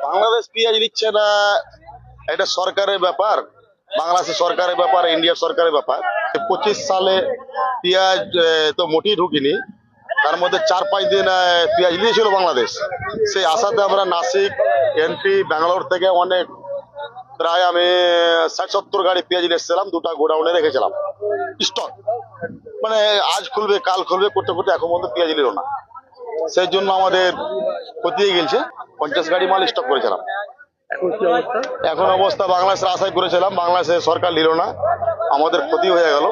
বাংলাদেশ পেঁয়াজ নিচ্ছে না, এটা সরকারের ব্যাপার, বাংলাদেশের সরকারের ব্যাপার, ইন্ডিয়ার সরকারের ব্যাপার। 25 সালে পেঁয়াজ তো মোটেই ঢুকিনি, তার মধ্যে 4-5 দিন পেঁয়াজ নিয়েছিল বাংলাদেশ। সেই আশাতে আমরা নাসিক, এমপি, ব্যাঙ্গালোর থেকে অনেক প্রায় আমি 60-70 গাড়ি পেঁয়াজ নিয়ে এসেছিলাম, 2টা গোডাউনে রেখেছিলাম স্টক। মানে আজ খুলবে কাল খুলবে করতে করতে এখন পর্যন্ত পেঁয়াজ নিল না, সেই জন্য আমাদের ক্ষতি হয়ে গেছে। 50 গাড়ি মাল স্টক করেছিলাম। এখন অবস্থা বাংলাদেশের আশায় করেছিলাম, বাংলাদেশের সরকার নিল না, আমাদের ক্ষতি হয়ে গেল।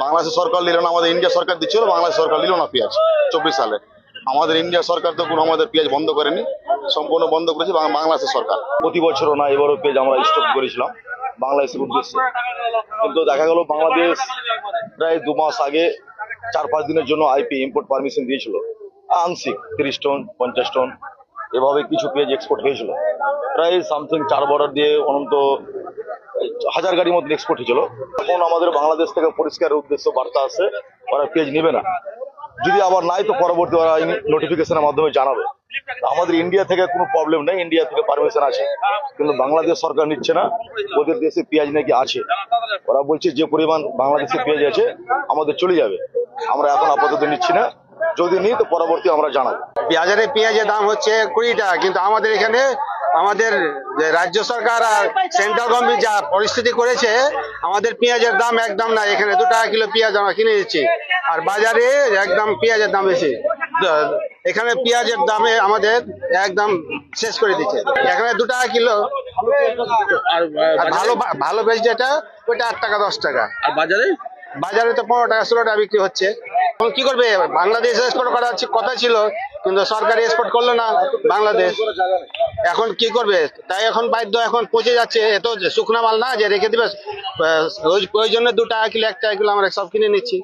বাংলাদেশের সরকার নিল না, আমাদের ইন্ডিয়া সরকার দিচ্ছিল, বাংলাদেশ সরকার নিল না পেঁয়াজ 24 সালে। আমাদের ইন্ডিয়া সরকার তো কোনো আমাদের পেঁয়াজ বন্ধ করেনি, সম্পূর্ণ বন্ধ করেছে বাংলাদেশের সরকার। প্রতি বছরও না, এবারও পেঁয়াজ আমরা স্টক করেছিলাম বাংলাদেশের উদ্দেশ্যে। কিন্তু দেখা গেল বাংলাদেশ প্রায় 2 মাস আগে 4-5 দিনের জন্য আইপি ইম্পোর্ট পারমিশন দিয়েছিল, আংশিক 30 টন 50 টন এভাবে কিছু পেঁয়াজ এক্সপোর্ট হয়েছিল। প্রায় সামথিং 4 বর্ডার দিয়ে অনন্ত 1000 গাড়ির মধ্যে এক্সপোর্ট হয়েছিল। এখন আমাদের বাংলাদেশ থেকে পরিষ্কার উদ্দেশ্য বার্তা আছে, ওরা পেঁয়াজ নেবে না। যদি আবার নাই তো পরবর্তী ওরা নোটিফিকেশনের মাধ্যমে জানাবে। আমাদের ইন্ডিয়া থেকে কোনো প্রবলেম নেই, ইন্ডিয়া থেকে পারমিশন আছে, কিন্তু বাংলাদেশ সরকার নিচ্ছে না। ওদের দেশে পেঁয়াজ নাকি আছে, ওরা বলছে যে পরিমাণ বাংলাদেশে পেঁয়াজ আছে আমাদের চলে যাবে। আমরা এখন আপাতত নিচ্ছি না, যদি নিই তো পরবর্তী আমরা জানাবো। বাজারে পেঁয়াজের দাম হচ্ছে 20 টাকা, কিন্তু আমাদের এখানে আমাদের যে রাজ্য সরকার আর সেন্ট্রাল গভর্নমেন্ট যা পরিস্থিতি করেছে, আমাদের পেঁয়াজের দাম একদম না। এখানে 2 টাকা কিলো পেঁয়াজ আমরা কিনে দিচ্ছি, আর বাজারে একদম পেঁয়াজের দাম বেশি। এখানে পেঁয়াজের দামে আমাদের একদম শেষ করে দিচ্ছে। এখানে 2 টাকা কিলো, আর ভালো ভালো বেশ যেটা ওইটা 8 টাকা 10 টাকা। আর বাজারে বাজারে তো 15 টাকা 16 টাকা বিক্রি হচ্ছে। এখন কি করবে, বাংলাদেশ এক্সপোর্ট করার কথা ছিল, কিন্তু সরকার এক্সপোর্ট করলো না বাংলাদেশ। এখন কি করবে, তাই এখন বাধ্য, এখন পচে যাচ্ছে। এত শুকনা মাল না যে রেখে দিবে, ওই জন্য 2 টাকা কিলো 1 টাকা কিলো আমরা সব কিনে নিচ্ছি।